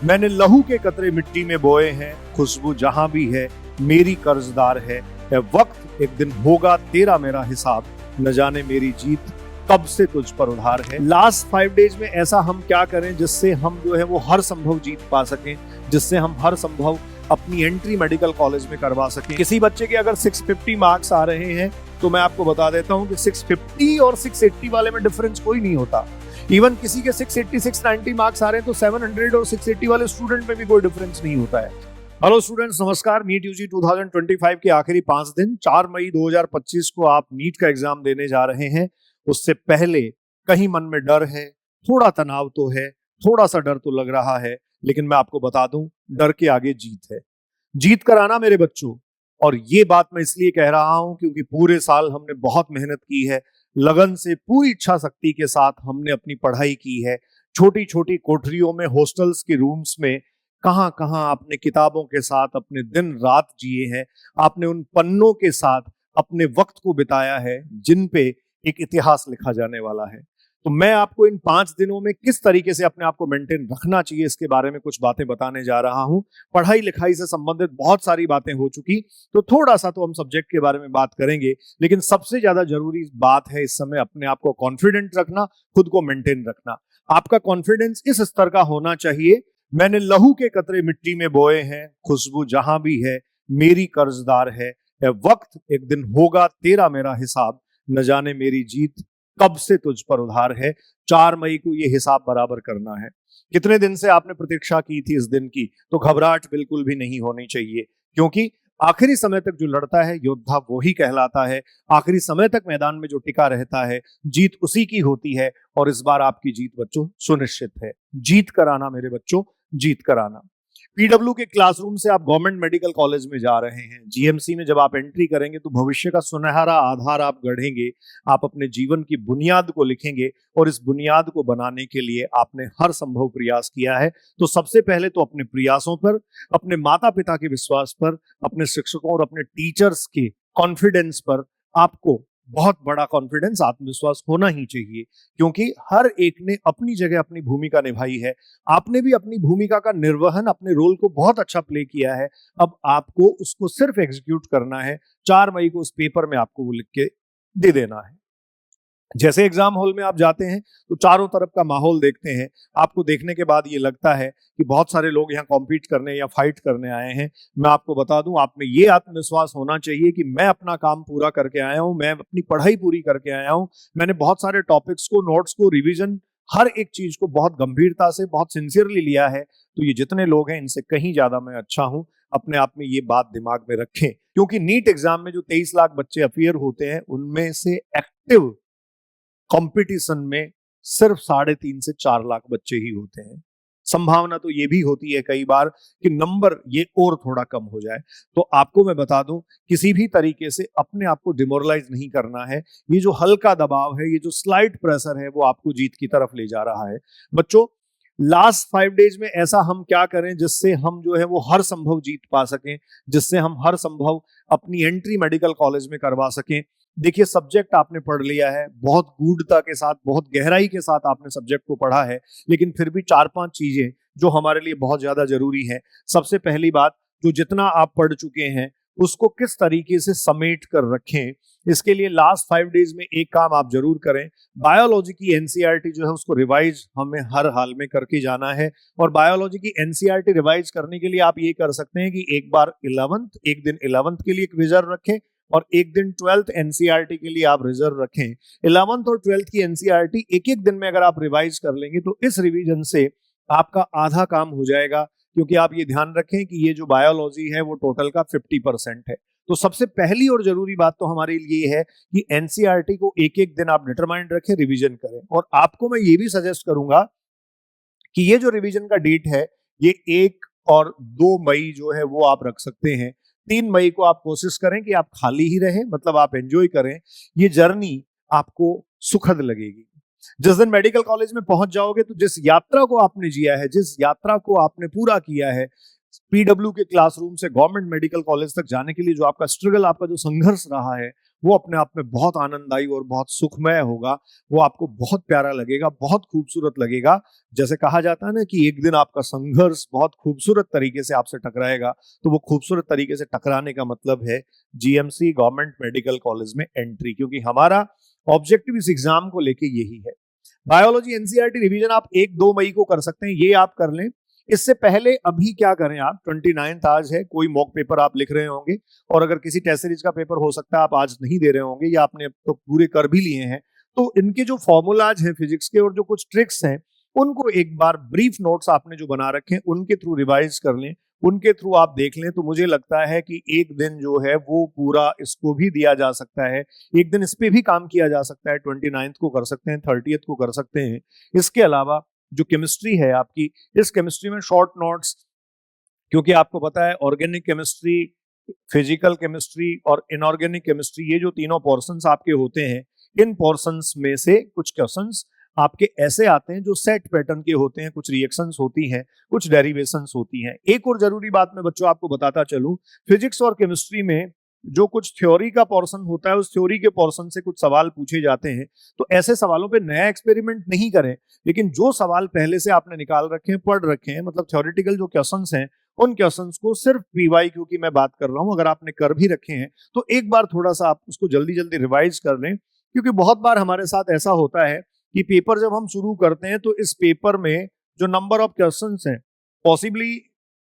मैंने लहू के कतरे मिट्टी में बोए हैं, खुशबू जहां भी है मेरी कर्जदार है। वक्त एक दिन होगा तेरा मेरा हिसाब, न जाने मेरी जीत कब से तुझ पर उधार है। लास्ट 5 डेज में ऐसा हम क्या करें जिससे हम जो है वो हर संभव जीत पा सकें, जिससे हम हर संभव अपनी एंट्री मेडिकल कॉलेज में करवा सकें। किसी बच्चे के अगर 650 मार्क्स आ रहे हैं तो मैं आपको बता देता हूं कि 650 और 680 वाले में डिफरेंस कोई नहीं होता। इवन किसी के 680 690 मार्क्स आ रहे हैं तो 700 और 680 वाले स्टूडेंट में भी कोई डिफरेंस नहीं होता है। हेलो स्टूडेंट्स, नमस्कार। नीट यूजी 2025 के आखिरी 5 दिन 4 मई 2025 को आप नीट का एग्जाम देने जा रहे हैं। उससे पहले कहीं मन में डर है, थोड़ा तनाव तो है, थोड़ा सा डर तो लग रहा है, लेकिन मैं आपको बता दूं, डर के आगे जीत है। जीत कर आना मेरे बच्चों। और ये बात मैं इसलिए कह रहा हूं क्योंकि पूरे साल हमने बहुत मेहनत की है, लगन से पूरी इच्छा शक्ति के साथ हमने अपनी पढ़ाई की है। छोटी छोटी कोठरियों में, हॉस्टल्स के रूम्स में, कहां कहां आपने किताबों के साथ अपने दिन रात जिए हैं। आपने उन पन्नों के साथ अपने वक्त को बिताया है जिन पे एक इतिहास लिखा जाने वाला है। तो मैं आपको इन 5 दिनों में किस तरीके से अपने आप को मेंटेन रखना चाहिए इसके बारे में कुछ बातें बताने जा रहा हूं। पढ़ाई लिखाई से संबंधित बहुत सारी बातें हो चुकी, तो थोड़ा सा तो हम सब्जेक्ट के बारे में बात करेंगे, लेकिन सबसे ज्यादा जरूरी बात है इस समय अपने आप को कॉन्फिडेंट रखना, खुद को मेंटेन रखना। आपका कॉन्फिडेंस इस स्तर का होना चाहिए, मैंने लहू के कतरे मिट्टी में बोए हैं, खुशबू जहां भी है मेरी कर्जदार है। वक्त एक दिन होगा तेरा मेरा हिसाब, न जाने मेरी जीत कब से तुझ पर उधार है। 4 मई को ये हिसाब बराबर करना है। कितने दिन से आपने प्रतीक्षा की थी इस दिन की, तो घबराहट बिल्कुल भी नहीं होनी चाहिए, क्योंकि आखिरी समय तक जो लड़ता है योद्धा वो ही कहलाता है। आखिरी समय तक मैदान में जो टिका रहता है, जीत उसी की होती है। और इस बार आपकी जीत बच्चों सुनिश्चित है। जीत कर आना मेरे बच्चों, जीत कर आना। पीडब्ल्यू के क्लासरूम से आप गवर्नमेंट मेडिकल कॉलेज में जा रहे हैं। जीएमसी में जब आप एंट्री करेंगे तो भविष्य का सुनहरा आधार आप गढ़ेंगे। आप अपने जीवन की बुनियाद को लिखेंगे, और इस बुनियाद को बनाने के लिए आपने हर संभव प्रयास किया है। तो सबसे पहले तो अपने प्रयासों पर, अपने माता पिता के विश्वास पर, अपने शिक्षकों और अपने टीचर्स के कॉन्फिडेंस पर आपको बहुत बड़ा कॉन्फिडेंस, आत्मविश्वास होना ही चाहिए, क्योंकि हर एक ने अपनी जगह अपनी भूमिका निभाई है। आपने भी अपनी भूमिका का निर्वहन, अपने रोल को बहुत अच्छा प्ले किया है। अब आपको उसको सिर्फ एग्जीक्यूट करना है। 4 मई को उस पेपर में आपको वो लिख के दे देना है। जैसे एग्जाम हॉल में आप जाते हैं तो चारों तरफ का माहौल देखते हैं। आपको देखने के बाद ये लगता है कि बहुत सारे लोग यहाँ कॉम्पीट करने या फाइट करने आए हैं। मैं आपको बता दूं, आप में ये आत्मविश्वास होना चाहिए कि मैं अपना काम पूरा करके आया हूं, मैं अपनी पढ़ाई पूरी करके आया हूं। मैंने बहुत सारे टॉपिक्स को, नोट्स को, रिविजन, हर एक चीज को बहुत गंभीरता से, बहुत सिंसियरली लिया है। तो ये जितने लोग हैं इनसे कहीं ज्यादा मैं अच्छा हूं। अपने आप में ये बात दिमाग में रखें, क्योंकि नीट एग्जाम में जो 23 लाख बच्चे अपियर होते हैं उनमें से एक्टिव कंपटीशन में सिर्फ 3.5 से 4 लाख बच्चे ही होते हैं। संभावना तो ये भी होती है कई बार कि नंबर ये और थोड़ा कम हो जाए। तो आपको मैं बता दूं, किसी भी तरीके से अपने आप को डिमोरलाइज नहीं करना है। ये जो हल्का दबाव है, ये जो स्लाइट प्रेशर है, वो आपको जीत की तरफ ले जा रहा है। बच्चों, लास्ट 5 डेज में ऐसा हम क्या करें जिससे हम जो है वो हर संभव जीत पा सकें, जिससे हम हर संभव अपनी एंट्री मेडिकल कॉलेज में करवा सकें। देखिए, सब्जेक्ट आपने पढ़ लिया है, बहुत गूढ़ता के साथ, बहुत गहराई के साथ आपने सब्जेक्ट को पढ़ा है, लेकिन फिर भी 4-5 चीजें जो हमारे लिए बहुत ज्यादा जरूरी है। सबसे पहली बात, जो जितना आप पढ़ चुके हैं उसको किस तरीके से समेट कर रखें, इसके लिए लास्ट 5 डेज में एक काम आप जरूर करें। बायोलॉजी की एनसीईआरटी जो है उसको रिवाइज हमें हर हाल में करके जाना है। और बायोलॉजी की एनसीईआरटी रिवाइज करने के लिए आप ये कर सकते हैं कि एक बार 11th, एक दिन 11th के लिए एक रिजर्व रखें, और एक दिन 12th एनसीईआरटी के लिए आप रिजर्व रखें। 11th और 12th की एनसीईआरटी एक एक दिन में अगर आप रिवाइज कर लेंगे तो इस रिवीजन से आपका आधा काम हो जाएगा। क्योंकि आप ये ध्यान रखें कि ये जो बायोलॉजी है वो टोटल का 50% है। तो सबसे पहली और जरूरी बात तो हमारे लिए ये है कि एनसीईआरटी को एक एक दिन आप डिटरमाइंड रखें, रिवीजन करें। और आपको मैं ये भी सजेस्ट करूंगा कि ये जो रिवीजन का डेट है, ये 1 और 2 मई जो है वो आप रख सकते हैं। 3 मई को आप कोशिश करें कि आप खाली ही रहें, मतलब आप एंजॉय करें। ये जर्नी आपको सुखद लगेगी। जिस दिन मेडिकल कॉलेज में पहुंच जाओगे तो जिस यात्रा को आपने जिया है, जिस यात्रा को आपने पूरा किया है, पीडब्ल्यू के क्लासरूम से गवर्नमेंट मेडिकल कॉलेज तक जाने के लिए जो आपका स्ट्रगल, आपका जो संघर्ष रहा है, वो अपने आप में बहुत आनंददायी और बहुत सुखमय होगा। वो आपको बहुत प्यारा लगेगा, बहुत खूबसूरत लगेगा। जैसे कहा जाता है ना कि एक दिन आपका संघर्ष बहुत खूबसूरत तरीके से आपसे टकराएगा, तो वो खूबसूरत तरीके से टकराने का मतलब है जीएमसी गवर्नमेंट मेडिकल कॉलेज में एंट्री, क्योंकि हमारा ऑब्जेक्टिव इस एग्जाम को लेके यही है। बायोलॉजी एनसीईआरटी रिवीजन आप 1-2 मई को कर सकते हैं, ये आप कर लें। इससे पहले अभी क्या करें आप, 29 आज है, कोई मॉक पेपर आप लिख रहे होंगे, और अगर किसी टेस्ट सीरीज का पेपर हो सकता है आप आज नहीं दे रहे होंगे या आपने तो पूरे कर भी लिए हैं, तो इनके जो फॉर्मूलाज हैं फिजिक्स के और जो कुछ ट्रिक्स हैं, उनको एक बार ब्रीफ नोट्स आपने जो बना रखे हैं उनके थ्रू रिवाइज कर लें, उनके थ्रू आप देख लें। तो मुझे लगता है कि एक दिन जो है वो पूरा इसको भी दिया जा सकता है, एक दिन इस पे भी काम किया जा सकता है। 29 को कर सकते हैं, 30 को कर सकते हैं। इसके अलावा जो केमिस्ट्री है आपकी, इस केमिस्ट्री में शॉर्ट नोट्स, क्योंकि आपको पता है ऑर्गेनिक केमिस्ट्री, फिजिकल केमिस्ट्री और इनऑर्गेनिक केमिस्ट्री, ये जो तीनों पोर्शंस आपके होते हैं, इन पोर्शंस में से कुछ क्वेश्चंस आपके ऐसे आते हैं जो सेट पैटर्न के होते हैं, कुछ रिएक्शंस होती हैं, कुछ डेरिवेशंस होती हैं। एक और जरूरी बात मैं बच्चों आपको बताता चलूं, फिजिक्स और केमिस्ट्री में जो कुछ थ्योरी का पोर्शन होता है, उस थ्योरी के पोर्शन से कुछ सवाल पूछे जाते हैं। तो ऐसे सवालों पे नया एक्सपेरिमेंट नहीं करें, लेकिन जो सवाल पहले से आपने निकाल रखे हैं, पढ़ रखे हैं, मतलब थ्योरेटिकल जो क्वेश्चंस हैं, उन क्वेश्चंस को सिर्फ पीवाईक्यू की मैं बात कर रहा हूं, अगर आपने कर भी रखे हैं तो एक बार थोड़ा सा आप उसको जल्दी जल्दी रिवाइज कर लें। क्योंकि बहुत बार हमारे साथ ऐसा होता है कि पेपर जब हम शुरू करते हैं तो इस पेपर में जो नंबर ऑफ क्वेश्चंस हैं, पॉसिबली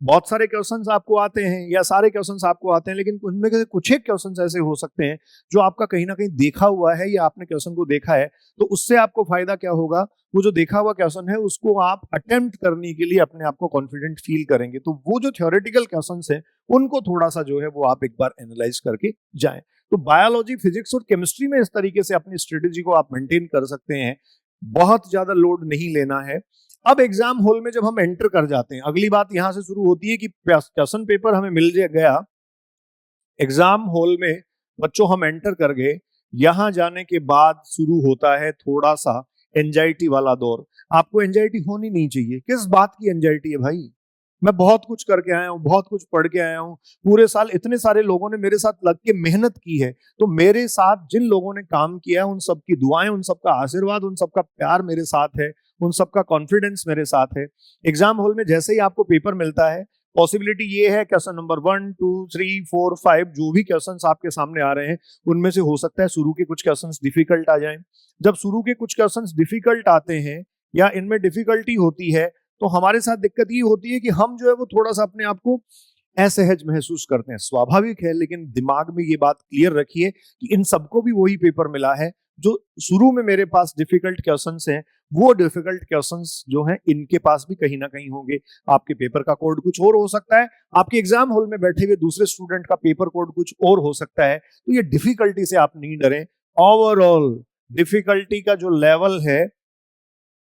बहुत सारे क्वेश्चंस आपको आते हैं या सारे क्वेश्चंस आपको आते हैं, लेकिन उनमें से कुछ एक क्वेश्चंस ऐसे हो सकते हैं जो आपका कहीं ना कहीं देखा हुआ है या आपने क्वेश्चन को देखा है। तो उससे आपको फायदा क्या होगा, वो जो देखा हुआ क्वेश्चन है उसको आप अटेम्प्ट करने के लिए अपने आप को कॉन्फिडेंट फील करेंगे। तो वो जो थ्योरेटिकल क्वेश्चंस है उनको थोड़ा सा जो है वो आप एक बार एनालाइज करके जाएं। तो बायोलॉजी, फिजिक्स और केमिस्ट्री में इस तरीके से अपनी स्ट्रेटेजी को आप मेंटेन कर सकते हैं, बहुत ज्यादा लोड नहीं लेना है। अब एग्जाम हॉल में जब हम एंटर कर जाते हैं, अगली बात यहां से शुरू होती है कि क्वेश्चन पेपर हमें मिल गया, एग्जाम हॉल में बच्चों हम एंटर कर गए, यहां जाने के बाद शुरू होता है थोड़ा सा एंजाइटी वाला दौर। आपको एंजाइटी होनी नहीं चाहिए। किस बात की एंजाइटी है भाई? मैं बहुत कुछ करके आया हूँ, बहुत कुछ पढ़ के आया हूँ, पूरे साल इतने सारे लोगों ने मेरे साथ लग के मेहनत की है, तो मेरे साथ जिन लोगों ने काम किया है उन सबकी दुआएं, उन सबका आशीर्वाद, उन सबका प्यार मेरे साथ है, उन सबका कॉन्फिडेंस मेरे साथ है। एग्जाम हॉल में जैसे ही आपको पेपर मिलता है, पॉसिबिलिटी ये है क्वेश्चन नंबर 1, 2, 3, 4, 5 जो भी क्वेश्चंस आपके सामने आ रहे हैं उनमें से हो सकता है शुरू के कुछ क्वेश्चंस डिफिकल्ट आ जाएं। जब शुरू के कुछ क्वेश्चंस डिफिकल्ट आते हैं या इनमें डिफिकल्टी होती है, तो हमारे साथ दिक्कत ये होती है कि हम जो है वो थोड़ा सा अपने आप को असहज महसूस करते हैं। स्वाभाविक है, लेकिन दिमाग में ये बात क्लियर रखिए कि इन सबको भी वही पेपर मिला है। जो शुरू में मेरे पास डिफिकल्ट क्वेश्चंस हैं, वो डिफिकल्ट क्वेश्चंस जो हैं इनके पास भी कहीं ना कहीं होंगे। आपके पेपर का कोड कुछ और हो सकता है, आपके एग्जाम हॉल में बैठे हुए दूसरे स्टूडेंट का पेपर कोड कुछ और हो सकता है। तो ये डिफिकल्टी से आप नहीं डरें। ओवरऑल डिफिकल्टी का जो लेवल है,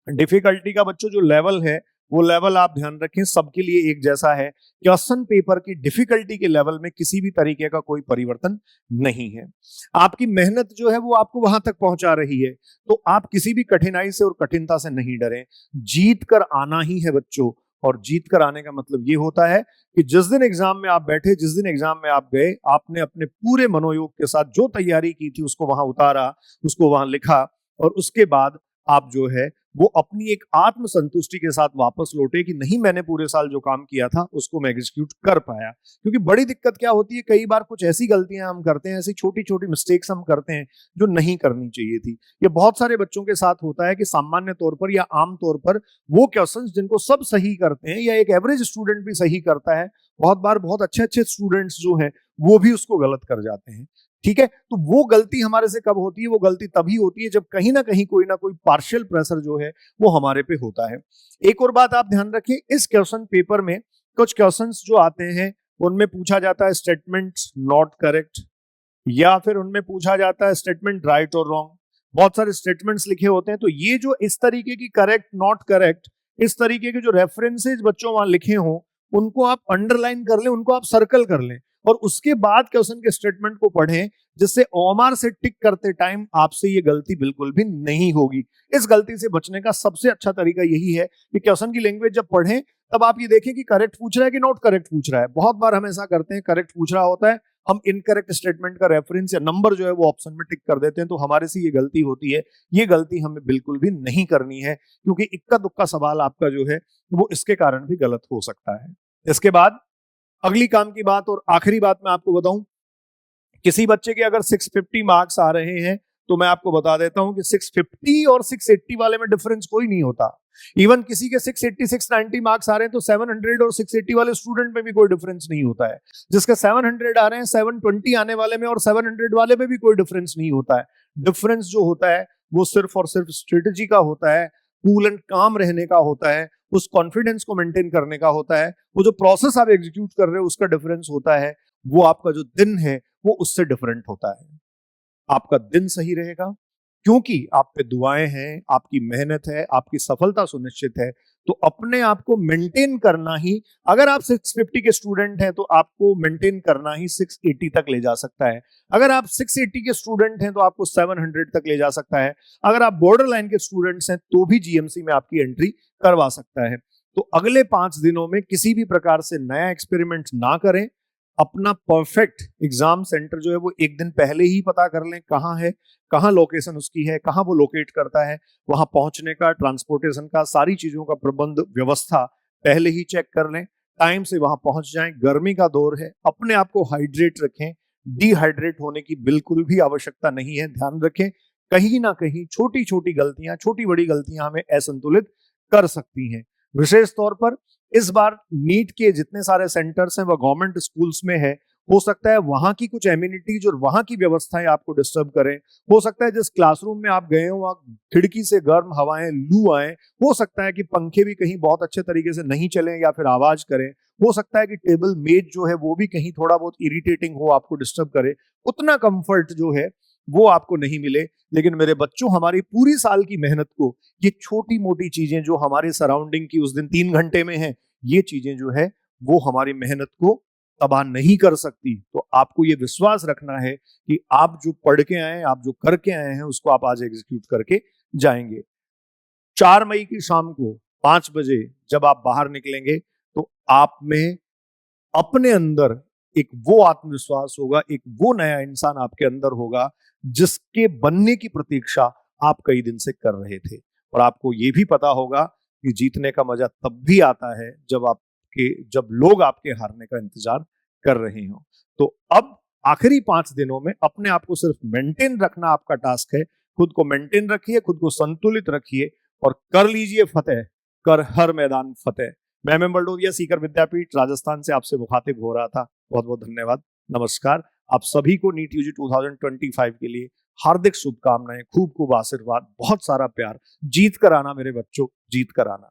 डिफिकल्टी का बच्चों जो लेवल है, वो लेवल आप ध्यान रखें सबके लिए एक जैसा है। क्वेश्चन पेपर की डिफिकल्टी के लेवल में किसी भी तरीके का कोई परिवर्तन नहीं है। आपकी मेहनत जो है वो आपको वहां तक पहुंचा रही है, तो आप किसी भी कठिनाई से और कठिनता से नहीं डरें। जीत कर आना ही है बच्चों, और जीत कर आने का मतलब ये होता है कि जिस दिन एग्जाम में आप बैठे, जिस दिन एग्जाम में आप गए, आपने अपने पूरे मनोयोग के साथ जो तैयारी की थी उसको वहां उतारा, उसको वहां लिखा, और उसके बाद आप जो है वो अपनी एक आत्म संतुष्टि के साथ वापस लौटे कि नहीं, मैंने पूरे साल जो काम किया था उसको मैं एग्जीक्यूट कर पाया। क्योंकि बड़ी दिक्कत क्या होती है, कई बार कुछ ऐसी गलतियां हम करते हैं, ऐसी छोटी छोटी मिस्टेक्स हम करते हैं जो नहीं करनी चाहिए थी। ये बहुत सारे बच्चों के साथ होता है कि सामान्य तौर पर या आम तौर पर वो क्वेश्चंस जिनको सब सही करते हैं या एक एवरेज स्टूडेंट भी सही करता है, बहुत बार बहुत अच्छे अच्छे स्टूडेंट्स जो हैं वो भी उसको गलत कर जाते हैं। ठीक है, तो वो गलती हमारे से कब होती है? वो गलती तभी होती है जब कहीं ना कहीं कोई ना कोई पार्शियल प्रेशर जो है वो हमारे पे होता है। एक और बात आप ध्यान रखिए, इस क्वेश्चन पेपर में कुछ क्वेश्चंस जो आते हैं उनमें पूछा जाता है स्टेटमेंट नॉट करेक्ट, या फिर उनमें पूछा जाता है स्टेटमेंट राइट और रॉन्ग। बहुत सारे स्टेटमेंट्स लिखे होते हैं, तो ये जो इस तरीके की करेक्ट, नॉट करेक्ट, इस तरीके के जो रेफरेंसेज बच्चों वहां लिखे हों उनको आप अंडरलाइन कर लें, उनको आप सर्कल कर लें, और उसके बाद क्वेश्चन के स्टेटमेंट को पढ़ें, जिससे ओमार से टिक करते टाइम आपसे ये गलती बिल्कुल भी नहीं होगी। इस गलती से बचने का सबसे अच्छा तरीका यही है कि क्वेश्चन की लैंग्वेज जब पढ़ें तब आप ये देखें कि करेक्ट पूछ रहा है कि नॉट करेक्ट पूछ रहा है। बहुत बार हम ऐसा करते हैं, करेक्ट पूछ रहा होता है, हम इनकरेक्ट स्टेटमेंट का रेफरेंस या नंबर जो है वो ऑप्शन में टिक कर देते हैं, तो हमारे से ये गलती होती है। ये गलती हमें बिल्कुल भी नहीं करनी है, क्योंकि इक्का दुक्का सवाल आपका जो है वो इसके कारण भी गलत हो सकता है। इसके बाद अगली काम की बात और आखिरी बात मैं आपको बताऊं, किसी बच्चे के अगर 650 मार्क्स आ रहे हैं तो मैं आपको बता देता हूं कि 650 और 680 वाले में डिफरेंस कोई नहीं होता। इवन किसी के 680 690 मार्क्स आ रहे हैं तो 700 और 680 वाले स्टूडेंट में भी कोई डिफरेंस नहीं होता है। जिसके 700 आ रहे हैं 720 आने वाले में और 700 वाले में भी कोई डिफरेंस नहीं होता है। डिफरेंस जो होता है वो सिर्फ और सिर्फ स्ट्रेटेजी का होता है, कूल एंड काम रहने का होता है, उस कॉन्फिडेंस को मेंटेन करने का होता है। वो जो प्रोसेस आप एग्जीक्यूट कर रहे हो उसका डिफरेंस होता है। वो आपका जो दिन है वो उससे डिफरेंट होता है। आपका दिन सही रहेगा क्योंकि आप पे दुआएं हैं, आपकी मेहनत है, आपकी सफलता सुनिश्चित है। तो अपने आप को मेंटेन करना ही, अगर आप 650 के स्टूडेंट हैं तो आपको मेंटेन करना ही 680 तक ले जा सकता है। अगर आप 680 के स्टूडेंट हैं तो आपको 700 तक ले जा सकता है। अगर आप बॉर्डर लाइन के स्टूडेंट्स हैं तो भी जीएमसी में आपकी एंट्री करवा सकता है। तो अगले 5 दिनों में किसी भी प्रकार से नया एक्सपेरिमेंट ना करें। अपना परफेक्ट एग्जाम सेंटर जो है वो एक दिन पहले ही पता कर लें कहाँ है, कहाँ लोकेशन उसकी है, कहाँ वो लोकेट करता है। वहां पहुंचने का, ट्रांसपोर्टेशन का, सारी चीजों का प्रबंध व्यवस्था पहले ही चेक कर लें। टाइम से वहां पहुंच जाएं। गर्मी का दौर है, अपने आप को हाइड्रेट रखें। डिहाइड्रेट होने की बिल्कुल भी आवश्यकता नहीं है। ध्यान रखें, कहीं ना कहीं छोटी छोटी गलतियां, छोटी बड़ी गलतियां हमें असंतुलित कर सकती हैं। विशेष तौर पर इस बार नीट के जितने सारे सेंटर्स हैं वह गवर्नमेंट स्कूल्स में है। हो सकता है वहां की कुछ एमिनिटीज और वहां की व्यवस्थाएं आपको डिस्टर्ब करें। हो सकता है जिस क्लासरूम में आप गए हो वहां खिड़की से गर्म हवाएं, लू आए। हो सकता है कि पंखे भी कहीं बहुत अच्छे तरीके से नहीं चले या फिर आवाज करें। हो सकता है कि टेबल मेज जो है वो भी कहीं थोड़ा बहुत इरिटेटिंग हो, आपको डिस्टर्ब करे। उतना कंफर्ट जो है वो आपको नहीं मिले। लेकिन मेरे बच्चों, हमारी पूरी साल की मेहनत को ये छोटी मोटी चीजें जो हमारे सराउंडिंग की उस दिन 3 घंटे में है, ये चीजें जो है वो हमारी मेहनत को तबाह नहीं कर सकती। तो आपको ये विश्वास रखना है कि आप जो पढ़ के आए, आप जो करके आए हैं, उसको आप आज एग्जीक्यूट करके जाएंगे। 4 मई की शाम को 5 बजे जब आप बाहर निकलेंगे तो आप में अपने अंदर एक वो आत्मविश्वास होगा, एक वो नया इंसान आपके अंदर होगा जिसके बनने की प्रतीक्षा आप कई दिन से कर रहे थे। और आपको ये भी पता होगा कि जीतने का मजा तब भी आता है जब लोग आपके हारने का इंतजार कर रहे हो। तो अब आखिरी 5 दिनों में अपने आप को सिर्फ मेंटेन रखना आपका टास्क है। खुद को मेंटेन रखिए, खुद को संतुलित रखिए और कर लीजिए फतेह, कर हर मैदान फतेह। मैं एम बलडोरिया, सीकर विद्यापीठ राजस्थान से आपसे मुखातिब हो रहा था। बहुत बहुत धन्यवाद। नमस्कार। आप सभी को नीट यूजी 2025 के लिए हार्दिक शुभकामनाएं, खूब खूब आशीर्वाद, बहुत सारा प्यार। जीत कर आना मेरे बच्चों, जीत कर आना।